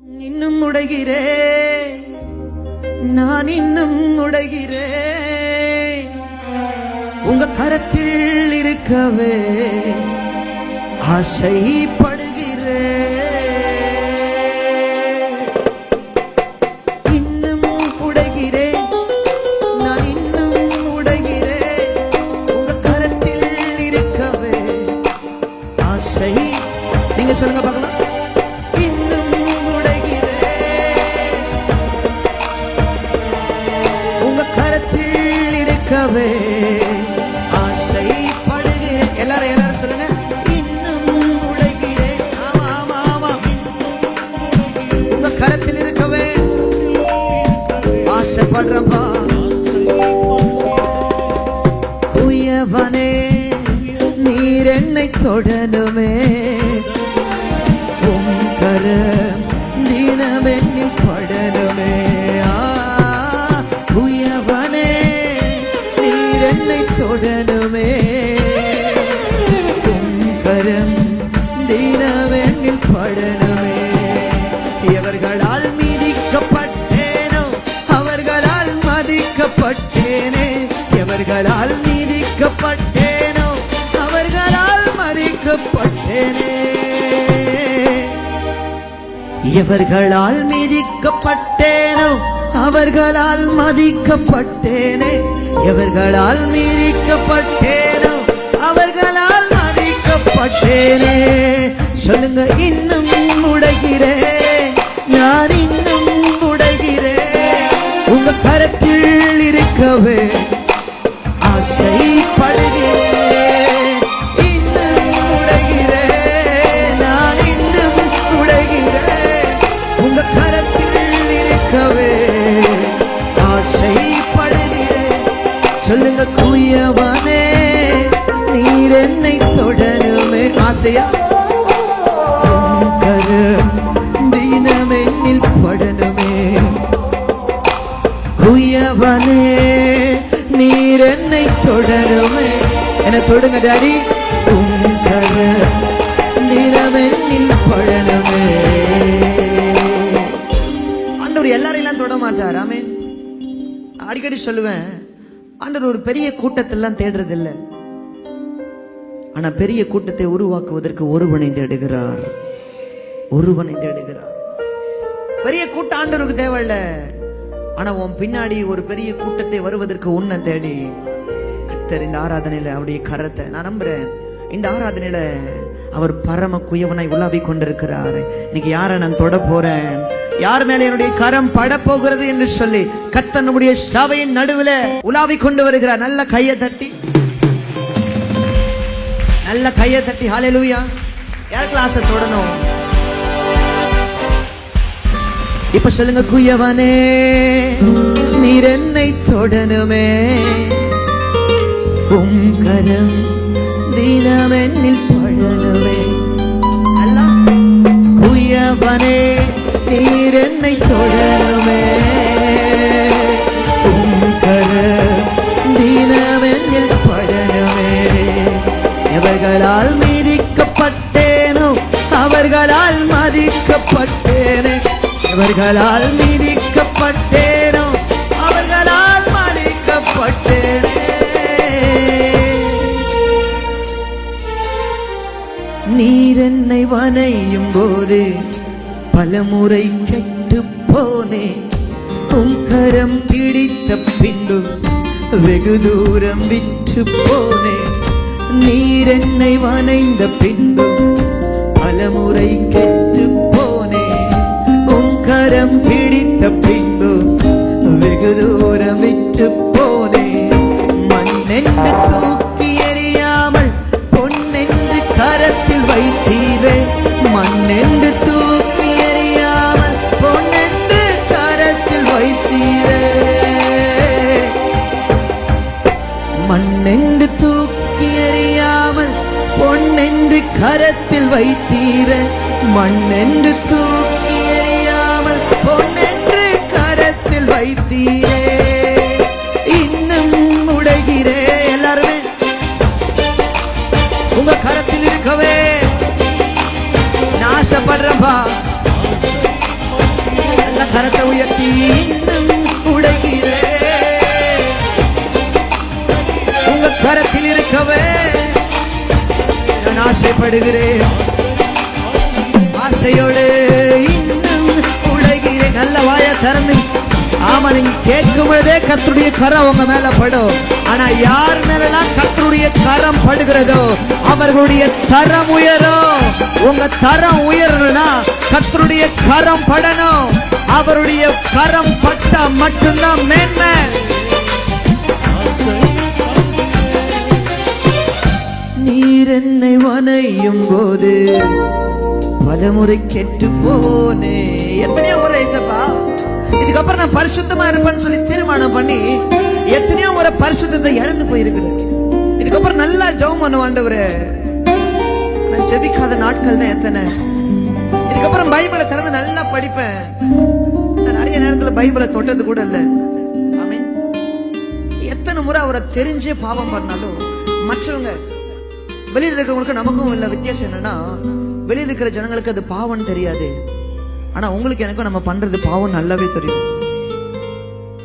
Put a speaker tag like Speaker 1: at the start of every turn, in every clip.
Speaker 1: இன்னும் உடைகிறேன், நான் இன்னும் உடைகிறேன். உங்க கரத்தில் இருக்கவே ஆசைப்படுகிறேன். இன்னும் உடைகிறேன், நான் இன்னும் உடைகிறேன். உங்க கரத்தில் இருக்கவே ஆசை. நீங்க சொல்லுங்க பார்க்கலாம். இன்னும் உடைகிறேன், உங்க கரத்தில் இருக்கவே ஆசைப்படுகிறேன். எல்லாரும் சொல்லுங்க. இன்னும் உடைகிறேன். ஆமா ஆமா ஆமா, உங்க கரத்தில் இருக்கவே ஆசைப்படுறப்பா. குயவனே, நீர் என்னை தொடணுமே. தினமென்னில் படணுமே. குயவனே, நீர் என்னை தொடணுமே. கரம் தினமென்னில் படணுமே. எவர்களால் மீதிக்கப்பட்டேனோ அவர்களால் மதிக்கப்பட்டேனே. எவர்களால் மீதிக்கப்பட்டேனோ அவர்களால் மதிக்கப்பட்டேனே. எவர்களால் மீதிக்கப்பட்டேனோ அவர்களால் மதிக்கப்பட்டேனே. எவர்களால் மீதிக்கப்பட்டேனோ அவர்களால் மதிக்கப்பட்டேனே. சொல்லுங்க. இன்னும் உடைகிறேன், நான் இன்னும் உடைகிறேன். உங்க கரத்தில் இருக்கவே ஆசைப்படுகிறேன். இன்னும் உடைகிறேன், நான் இன்னும் உடைகிறேன். உங்க கரத்தில் இருக்கவே ஆசைப்படுகிறேன். சொல்லுங்க. குயவனே, நீர் என்னை தொடணுமே. ஆசையா? கரம் தினமென்னில் படணுமே. குயவனே, நீர் என்னை தொடணுமே. என்ன தொடுங்க டாடி. கரம் தினமென்னில் படணுமே. ஆண்டவர் எல்லாரையும் தொட மாட்டார். ஆமென். அடிக்கடி சொல்லுவேன், ஆண்டவர் ஒரு பெரிய கூட்டத்தெல்லாம் தேடுறது இல்லை. ஆனா பெரிய கூட்டத்தை உருவாக்குவதற்கு ஒருவனை தேடுகிறார். ஒருவனை தேடுகிறார். பெரிய கூட்டம் ஆண்டவருக்கு தேவையில்ல. ஆனா உன் பின்னாடி ஒரு பெரிய கூட்டத்தை வருவதற்கு உன்னை தேடி கர்த்தர் இந்த ஆராதனையில அவருடைய கரத்தை நான் நம்புறேன். இந்த ஆராதனையில அவர் பரம குயவனாய் உலாவி கொண்டிருக்கிறார். இன்னைக்கு யாரை நான் தொட போறேன், யார் மேல என்னுடைய கரம் பட போகிறது என்று சொல்லி கர்த்தர் நம்முடைய சபையின் நடுவில் உலாவி கொண்டு வருகிறார். நல்ல கையை தட்டி, நல்ல கையை தட்டி ஹல்லேலூயா. யாருக்கு ஆசை தொடணும்? இப்ப சொல்லுங்க. குயவனே, நீர் என்னை தொடணுமே. கரம் தினமென்னில் படணுமே. குயவனே, நீர் என்னை தொடணுமே. கரம் தினமென்னில் படணுமே. எவர்களால் மீதிக்கப்பட்டேனோ அவர்களால் மதிக்கப்பட்டேனே. எவர்களால் மீதிக்கப்பட்டேனோ அவர்களால் மதிக்கப்பட்டேனே. நீர் என்னை வனையும் போது பலமுறை கெட்டு போனே. கரம் பிடித்த பின்பு வெகு தூரம் விட்டு போனே. நீர் என்னை வனைந்த பின்பு பலமுறை கெட்டு போனே. கரம் பிடித்த பின்பு வெகு தூரம் விட்டு போனே. மண்ணென்று தூக்கி எறியாமல் பொன்னென்று கரத்தில் வைத்தீரே. மண்ணென்று தூக்கி எறியாமல் பொன்னென்று கரத்தில் வைத்தீரே. மண்ணென்று தூக்கி எறியாமல் பொன்னென்று கரத்தில் வைத்தீரே. மண்ணென்று தூக்கி எறியாமல் பொன்னென்று கரத்தில் வைத்தீரே. இன்னும் உடைகிறே. எல்லாருமே உங்க கரத்தில் இருக்கவே நான் ஆசைப்படுறப்பா. கரத்தை உயர்த்தி இன்னும் உடைகிறேன். உங்க கரத்தில் இருக்கவே நான் ஆசைப்படுகிறேன். ஆசையோடு இன்னும் உடைகிறேன். நல்ல வாயை திறந்து ஆமா, நீங்க கேட்கும் பொழுதே கர்த்தருடைய கரம் உங்க மேல படும். ஆனா யார் மேலாம் கர்த்தருடைய கரம் படுகிறதோ அவர்களுடைய தரம் உயரும். உங்க தரம் உயரணும்னா கர்த்தருடைய கரம் படணும். அவருடைய கரம் பட்டா மட்டும்தான் மேன்மை. நீர் என்னை வனையும் போது பலமுறை கெட்டு போனே. எத்தனையோ முறை ஏசப்பா இதுக்கப்புறம் நான் பரிசுத்தமா இருப்பேன்னு சொல்லி தீர்மானம் பண்ணி எத்தனையோ முறை பரிசுத்தத்தை இழந்து போயிருக்கிறேன். இதுக்கப்புறம் நல்லா ஜெபம் பண்ணுவேன் ஆண்டவரே. நான் ஜெபிக்காத நாட்கள் தான் எத்தனை. இதுக்கப்புறம் பைபிளை திறந்து நல்லா படிப்பேன். நான் நிறைய நேரத்துல பைபிளை தொட்டது கூட இல்லை. ஆமென். எத்தனை முறை அவரை தெரிஞ்சே பாவம் பண்ணாலும் மற்றவங்க வெளியில் இருக்கிறவங்களுக்கு நமக்கும் இல்லை வித்தியாசம் என்னன்னா, வெளியில் இருக்கிற ஜனங்களுக்கு அது பாவம் தெரியாது. ஆனா உங்களுக்கு எனக்கும் நம்ம பண்றது பாவம் நல்லாவே தெரியும்.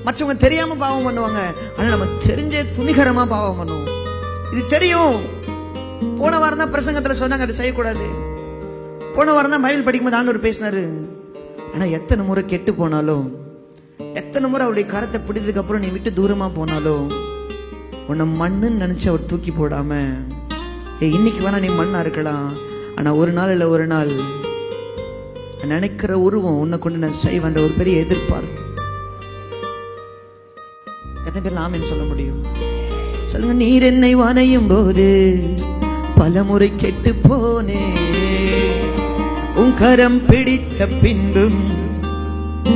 Speaker 1: மற்றவங்க தெரியாம பாவம் பண்ணுவாங்க, ஆனா நம்ம தெரிஞ்சே துணிகரமா பாவம் பண்ணுவோம். இது தெரியும். போன வாரம் தான் பிரசங்கத்துல சொன்னாங்க அதை செய்யக்கூடாது. போன வாரம் தான் பைபிள் படிக்கும்போது ஆண்டவர் பேசினாரு. ஆனா எத்தனை முறை கெட்டு போனாலும், எத்தனை முறை அவருடைய கரத்தை பிடிச்சதுக்கு அப்புறம் நீ விட்டு தூரமா போனாலும், உன்னை மண்ணுன்னு நினைச்சு அவர் தூக்கி போடாம, இன்னைக்கு வேணா நீ மண்ணா இருக்கலாம், ஆனா ஒரு நாள் இல்ல ஒரு நாள் நினைக்கிற உருவம் உன்னை கொண்டு நான் செய்வேன்ற ஒரு பெரிய எதிர்பார்ப்பு. எத்தனை பேர் ஆமென் சொல்ல முடியும்? சொல்லுங்க. நீர் என்னை வனையும் போது பலமுறை கெட்டு போனே, உன் கரம் பிடித்த பின்பும்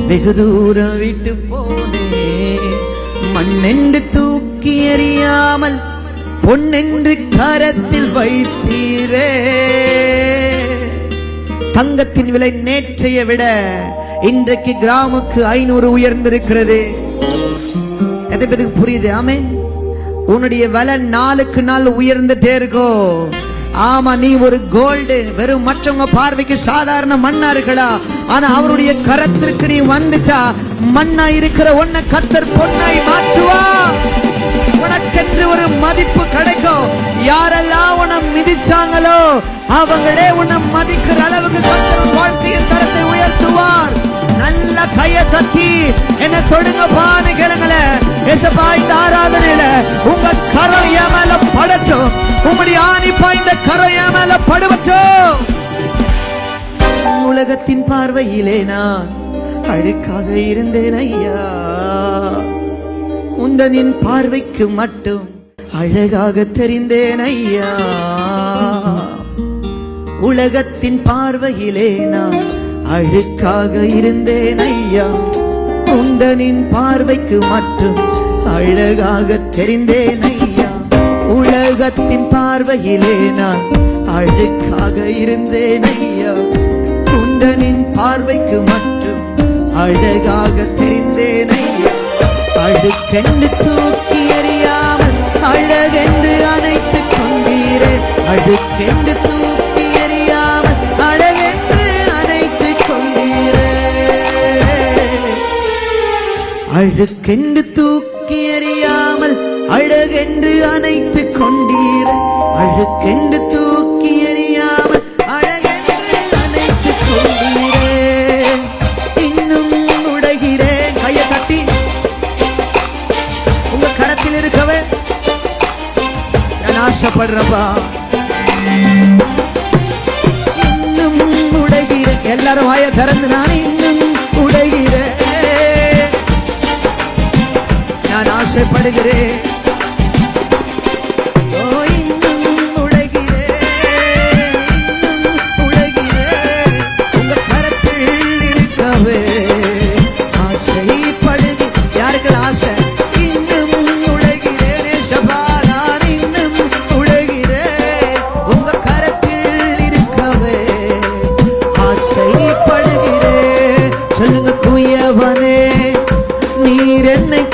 Speaker 1: வெகு தூரம் விட்டு போனே. மண்ணென்று தூக்கி எறியாமல் பொன்னென்று கரத்தில் வைத்தீரே. தங்கத்தின் விலை நேற்றைய விட இன்றைக்கு கிராமுக்கு 500 உயர்ந்திருக்கிறது. எதை புரியுது? ஆமென். உன்னுடைய விலை நாளுக்கு நாள் உயர்ந்துட்டே இருக்கும். ஆமா, நீ ஒரு கோல்டு. வெறும் மற்றவங்க பார்வைக்கு சாதாரண மண்ணா இருக்கலாம், ஆனா அவருடைய கரத்திற்கு நீ வந்துச்சா மண்ணா இருக்கிற உன்னை கர்த்தர் பொன்னாய் மாற்றுவா. உனக்கென்று ஒரு மதிப்பு கிடைக்கும். யாரெல்லாம் உன்னை மிதிச்சாங்களோ அவங்களே உன்னை மதிக்கிற அளவுக்கு கர்த்தர் வாழ்க்கையின் தரத்தை உயர்த்துவார். நல்ல கையை தட்டி என்ன தொடுங்க பான்னு கேளுங்கள. ஏசப்பா, இந்த ஆராதனையில உங்க கரம் என் மேல படட்டும். உங்களுடைய ஆணி பாய்ந்த கரம் என் மேல படுவட்டும். உலகத்தின் பார்வையிலே நான் அழுக்காக இருந்தேன் ஐயா, உந்தனின் பார்வைக்கு மட்டும் அழகாக தெரிந்தேன் ஐயா. உலகத்தின் பார்வையிலே நான் அழுக்காக இருந்தேன் ஐயா, உந்தனின் பார்வைக்கு மட்டும் அழகாக தெரிந்தேன் ஐயா. உலகத்தின் பார்வையிலே நான் அழுக்காக இருந்தேன் ஐயா, உந்தனின் பார்வைக்கு மட்டும் அழகாக தெரிந்தேன் ஐயா. அழுக்கென்று தூக்கி எறியாமல் அழகென்று அணைத்துக் கொண்டீரே. அழுக்கென்று தூக்கி எறியாமல் அழகென்று அணைத்துக் கொண்டீரே. அழுக்கென்று தூக்கி எறியாமல் அழகென்று அணைத்துக் கொண்டீரே. அழுக்கென்று தூக்கி எறியாமல் அழகென்று அணைத்துக் கொண்டீரே. இன்னும் உடைகிறேன். கையை தட்டி உங்க கரத்தில் இருக்கவே நான் ஆசைப்படுறப்பா. இன்னும் உடைகிறேன். எல்லாரும் வாயை திறந்து நான் இன்னும் உடைகிறேன். நான் ஆசைப்படுகிறேன்.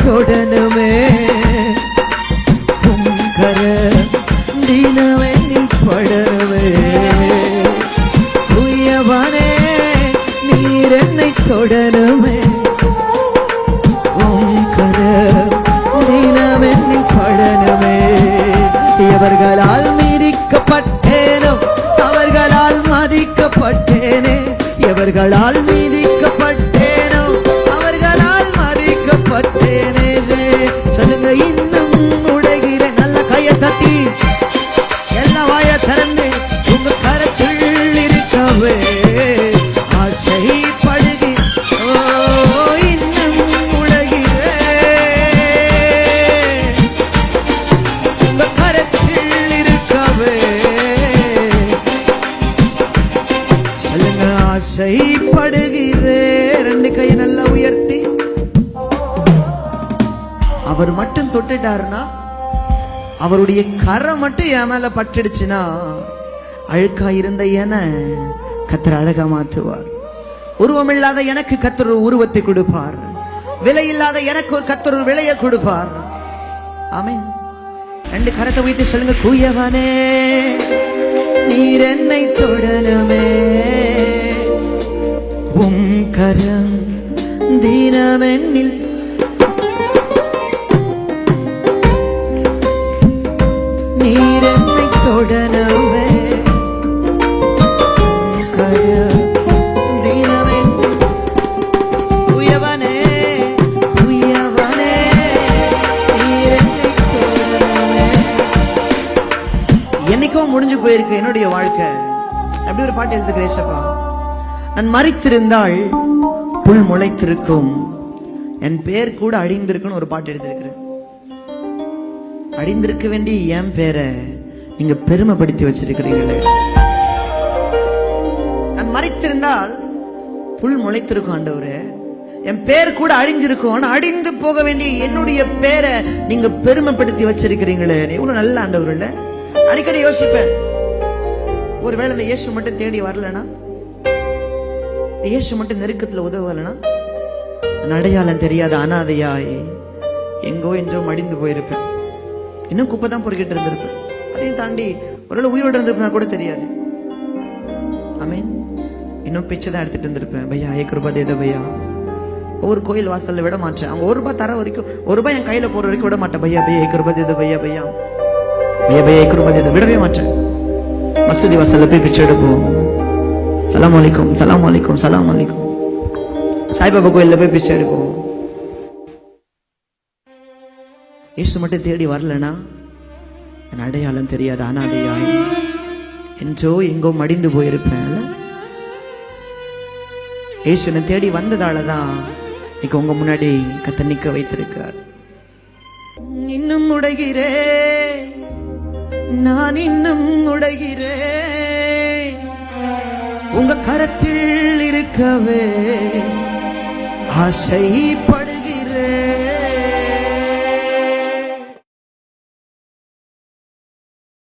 Speaker 1: தொடனுமே மதிக்கப்பட்டேனே, எவர்களால் மீதிக்கப்பட்டேனோ அவர்களால் மதிக்கப்பட்டேனே. சொல்லுங்க, இன்னும் உடைகிறேன். நல்ல கையை தட்டி எல்லா வாய திறந்து உங்க கரத்தில் இருக்கவே ஆசைப்படுகிறேன். இன்னும் உடைகிறேன், உங்க கரத்தில் இருக்கவே. சொல்லுங்க, ஆசைப்படுகிறேன். ரெண்டு கையை நல்லா உயர்த்தி அவர் மட்டும் தொட்டுட்டாருன்னா, அவருடைய கரை மட்டும் என் மேல பட்டுடுச்சுன்னா, அழுக்கா இருந்த என கர்த்தர் அழகா மாத்துவார். உருவமில்லாத எனக்கு கர்த்தர் ஒரு உருவத்தை கொடுப்பார். விலை இல்லாத எனக்கு ஒரு கர்த்தர் ஒரு விலையை கொடுப்பார். ஆமென். ரெண்டு கரத்தை வைத்து சொல்லுங்க, குயவனே நீர் என்னை தொடணுமே, உம் கரம் தினமென்னில் நீர் என்னை தொடணுமே, கரம் தினமென்னில். குயவனே குயவனே நீர் என்னை தொடணுமே. என்னைக்கோ முடிஞ்சு போயிருக்கு என்னுடைய வாழ்க்கை. அப்படி ஒரு பாட்டு எழுதுகிறேன். சப்பா, நான் மரித்திருந்தால் புல் முளைத்திருக்கும், என் பேர் கூட அழிந்திருக்குன்னு ஒரு பாட்டு எழுதியிருக்கிறேன். அழிந்திருக்க வேண்டிய என் பேரை நீங்க பெருமைப்படுத்தி வச்சிருக்கிறீங்களே. நான் மரித்திருந்தால் புல் முளைத்திருக்கும் ஆண்டவரே, என் பேர் கூட அழிஞ்சிருக்கும். ஆனா அழிந்து போக வேண்டிய என்னுடைய பேரை நீங்க பெருமைப்படுத்தி வச்சிருக்கிறீங்களே. இவ்வளவு நல்ல ஆண்டவர் இல்ல. அடிக்கடி யோசிப்பேன், ஒருவேளை இந்த இயேசு மட்டும் தேடி வரலனா, இயேசு மட்டும் நெருக்கத்துல உதவலனா, அடையாளம் தெரியாத அனாதையாய் எங்கோ என்றும் அடிந்து போயிருப்பேன். இன்னும் குப்பை தான் பொறுக்கிட்டு இருந்திருப்பேன். அதையும் தாண்டி ஒருவேளை உயிரோடு இருந்திருப்பேன் கூட தெரியாது. ஆமீன். இன்னும் பிச்சை தான் எடுத்துட்டு இருந்திருப்பேன். பையா ஏக் ரூபாய் தேதோ பையா. ஒவ்வொரு கோயில் வாசல்ல விட மாட்டேன். அவங்க ₹1 தர வரைக்கும், ₹1 என் கையில போற வரைக்கும் விட மாட்டேன். பையா பையா ஏக் ரூபாய் தேதோ பையா பையா பையா பையா ஏக் ரூபாய் தேதோ, விடவே மாட்டேன். மசூதி வாசல்ல போய் பிச்சை எடுப்போம். சலாம் அலைக்கும் சலாம் அலைக்கும் சலாம் அலைக்கும். சாய்பாபா கோயில்ல போய் பிச்சை எடுப்போம். இயேசு மட்டும் தேடி வரலனா, என் அடையாளம் தெரியாத அனாதையாய் என்றோ எங்கோ மடிந்து போயிருப்பேன். இயேசு என்னை தேடி வந்ததாலதான் இன்னைக்கு உங்க முன்னாடி கர்த்தர் நிக்க வைத்திருக்கிறார். இன்னும் உடைகிறேன், நான் இன்னும் உடைகிறேன், உங்க கரத்தில் இருக்கவே ஆசைப்படுகிறேன்.